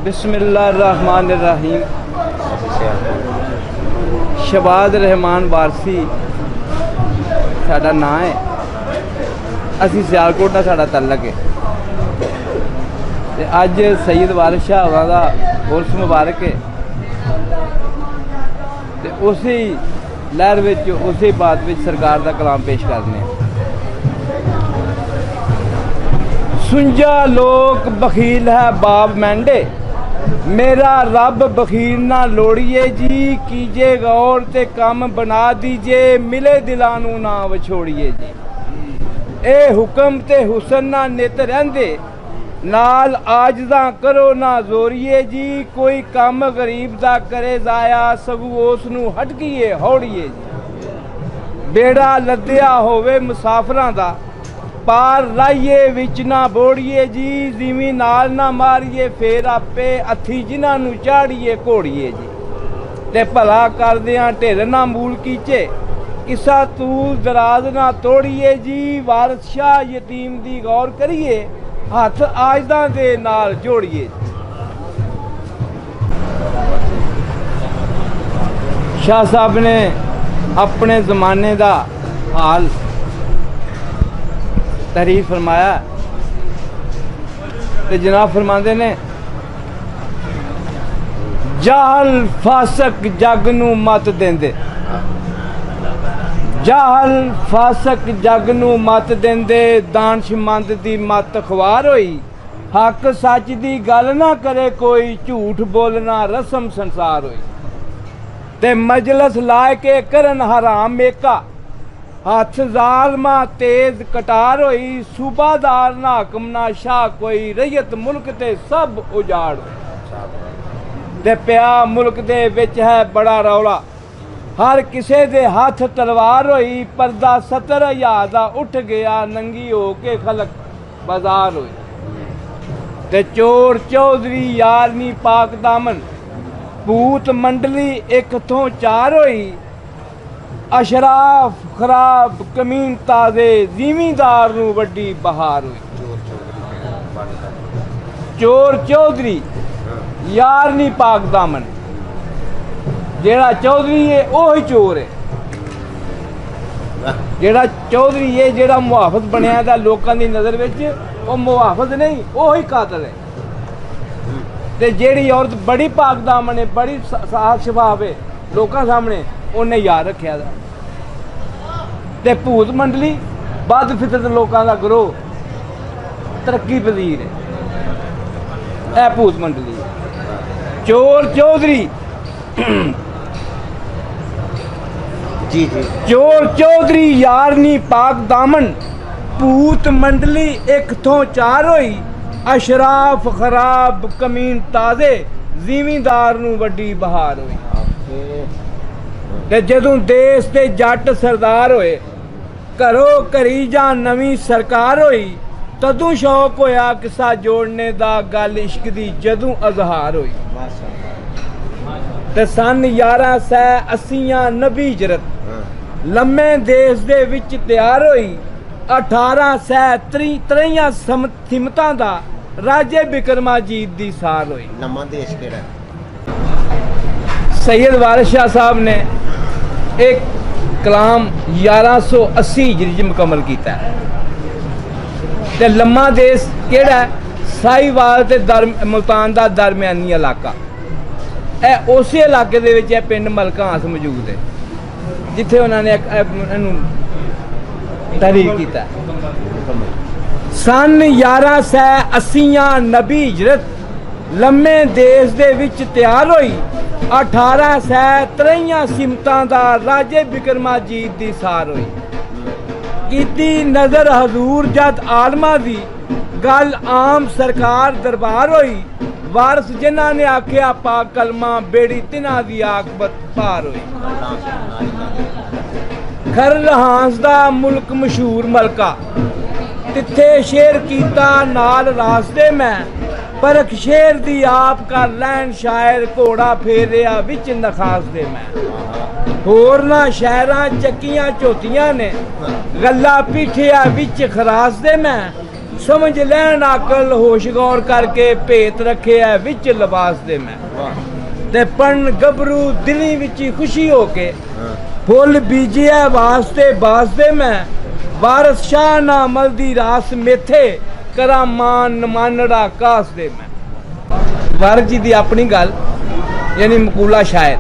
बिस्मिल्लाहिर्रहमानिर्रहीम। शबाद रहमान वारसी साडा नाम है। असी सियालकोट का साडा तलक है। अज सैयद वारिस शाह होरां दा उर्स मुबारक है। ते उसी लहर विच उसी बात विच सरकार का कलाम पेश करने। सुंजा लोक बखील है बाब मैंडे, मेरा रब बखील ना लोड़िए जी। कीजे गौर ते कम बना दीजिए, मिले दिलानू ना विछोड़िए जी। ए हुक्म ते हुसन ना नित रहंदे, नाल आजदा करो ना जोरिए जी। कोई कम गरीब दा करे जाया, सगू उस नू हटकीए हौड़िए जी। बेड़ा लद्दिया होवे मुसाफरां दा, पार लाइए विच ना बोड़िए जी। जिमी नाल ना मारिए, फेर आपे हथी जिन्हां नू चाड़िए घोड़िए जी। ते भला करदियां ढिर ना मूल कीचे, किसा तूल दराज ना तोड़िए जी। वारिस शाह यतीम दी गौर करिए, हथ आजदा दे नाल जोड़िए जी। शाह साहब ने अपने ज़माने का हाल तहरीर फरमाया। तो जनाब फरमाते ने, जाहल फासक जग नू मत देंदे, जाहल फासक जग नू मत देंदे। दानशमंद दी मत अखबार होई, हक सच दी गल ना करे कोई। झूठ बोलना रस्म संसार होई, ते मजलस लाए के करन हराम मेका। हथ जालमा तेज कटार होई, सूबादार ना हकम ना शाह कोई। रैयत मुल्क ते सब उजाड़ होई, ते प्या मुल्क दे विच है बड़ा रौला। हर किसे दे हाथ तलवार होई, पर्दा 70,000 दा उठ गया। नंगी हो के खलक बाजार होई, ते चोर चौधरी यारनी पाक दामन। भूत मंडली एक थों चार होई, अशराफ खराब कमीन ताजे। जिमीदार नू वड्डी बहार होई, चोर चौधरी यारनी पाक दामन। जेड़ा चौधरी है वही चोर है। जेड़ा चौधरी है, जेड़ा मुहाफिज बनया दा लोकां दी नज़र विच, वो मुहाफिज नहीं, वही कातल है। ते जेड़ी औरत बड़ी पाक दामन है, बड़ी साफ शफाफ है लोकां सामने, उन्हें याद रखा दा। ते भूत मंडली बद फितरत लोकां दा ग्रोह तरक्की पजीर है। ए भूत मंडली है। चोर चौधरी जी जी, चोर चौधरी यारनी पाक दामन। भूत मंडली एक थों चार होई, अशराफ खराब कमीन ताजे। जिमीदार नू वड्डी बहार होई, ते जदों देश ते जट सरदार होए। घरों घरी जां नवीं सरकार होई, तदों शौक होया किसा जोड़ने दा। गल इश्क दी जदों अजहार होई, ते सन 1180 नबी हिजरत लम्मे देश दे विच तैयार होई। 1853 सिमतां दा राजे बिक्रमाजीत दी साल होई। लम्मा देश केड़ा? सैयद वारिस शाह साहब ने एक कलाम 1180 हिजरी च मुकम्मल किया। ते लम्मा देश केड़ा? साहिवाल ते मुल्तान का दरम्यानी इलाका। ए उस इलाके दे विच पिंड मलकांस मौजूद है, जिथे उन्होंने तहरीर किया। सन 1180 नबी हिजरत लम्मे देश दे विच तैयार होई। 1853 सिमतां दा राजे बिक्रमाजीत दी सार होई। कीती नजर हजूर जद आलमा दी, गल आम सरकार दरबार होई। वारिस जिन्हां ने आख्या पाक कलमा, बेड़ी तिन्हां दी आकबत पार होई। खर रहांस दा मुल्क मशहूर मलका, तिथे शेर कीता नाल रास्ते में। परख शेर दी आप कर लैन शायर, घोड़ा फेरिया विच नखास दे मैं। होरना शहरां चक्कियां झोतियां ने, गल्ला पीठिया विच खरास दे मैं। समझ लैन अकल होश गौर करके भेत रखे है विच लिबास दे मैं ते पन गबरू दिली विच खुशी होके फुल बीजे है वास्ते मैं वारस शाह ना अमल दी रास मेथे करा मान मानड़ा कास दे मैं। वारस जी दी अपनी गल यानी मकूला शायर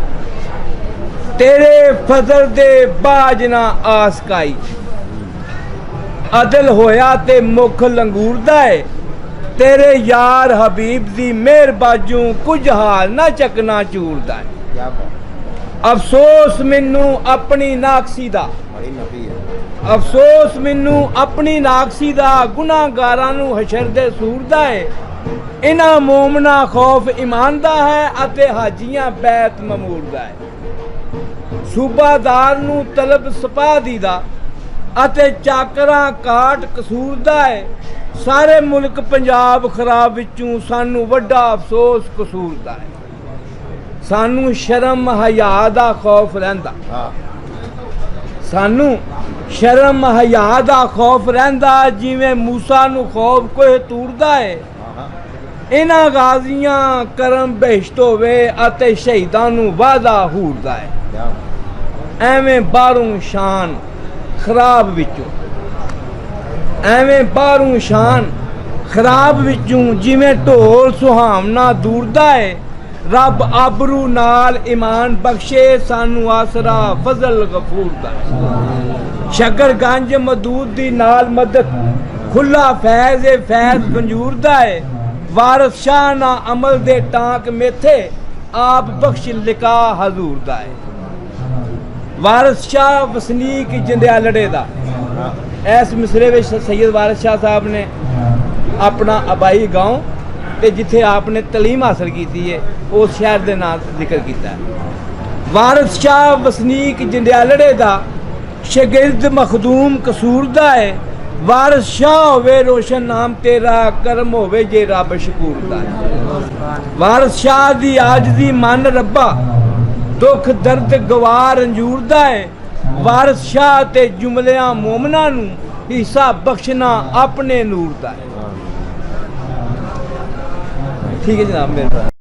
तेरे फजल दे बाज ना आस काई अदल होया ते मुख लंगूरदा है तेरे यार हबीब दी मेहर बाजू कुछ हाल ना चकना चूरदा है। अफसोस मैनू अपनी नाकसी दा अफसोस मैनू अपनी नाकसी दा गुनाहगारां नू हशर दे सूरदा है इन्हां मोमना खौफ ईमान दा है अते हाजियां बैत ममूर दा है। सूबादार नू तलब सपा दी दा ਅਤੇ ਚਾਕਰਾਂ ਕਾਟ ਕਸੂਰ ਦਾ ਹੈ ਸਾਰੇ ਮੁਲਕ ਪੰਜਾਬ ਖਰਾਬ ਵਿੱਚੋਂ ਸਾਨੂੰ ਵੱਡਾ ਅਫਸੋਸ ਕਸੂਰ ਦਾ ਹੈ। ਸਾਨੂੰ ਸ਼ਰਮ ਹਯਾ ਦਾ ਖੌਫ ਰਹਿੰਦਾ ਸਾਨੂੰ ਸ਼ਰਮ ਹਯਾ ਦਾ ਖੌਫ ਰਹਿੰਦਾ ਜਿਵੇਂ ਮੂਸਾ ਨੂੰ ਖੌਫ ਕੋਹ ਤੂਰਦਾ ਹੈ। ਇਹਨਾਂ ਗਾਜ਼ੀਆਂ ਕਰਮ ਬਹਿਸ਼ਤ ਹੋਵੇ ਅਤੇ ਸ਼ਹੀਦਾਂ ਨੂੰ ਵਾਅਦਾ ਹੂਰਦਾ ਹੈ। ਐਵੇਂ ਬਾਹਰੋਂ ਸ਼ਾਨ खराब विचों एवें बाहरों शान खराब विचों जिवें ढोल सुहावना दूरदा है रब आबरू नाल ईमान बख्शे सानू आसरा फजल गफूर दा शकरगंज मदूद दी नाल मदद खुला फैज फैज मंजूर दा है वारस शाह ना अमल दे टांक मेथे आप बख्श लिका हजूर दा है। वारस शाह वसनीक जंडियालड़े दा इस मिसरे में सैयद वारस शाह साहब ने अपना आबाई गांव ते जिथे आपने तलीम हासिल की है उस शहर के नाम जिक्र किया है। वारस शाह वसनीक जंडियालड़े दा शागिर्द मखदूम कसूर दा है वारस शाह होवे रोशन नाम तेरा करम होवे जे रब शकूर दा है। वारस शाह दी आज दी मन रब्बा दुख दर्द गवार अंजूरदा है वारस शाह ते जुमलियां मोमना नू हिस्सा बख्शना अपने नूर दा है। ठीक है जनाब मेरे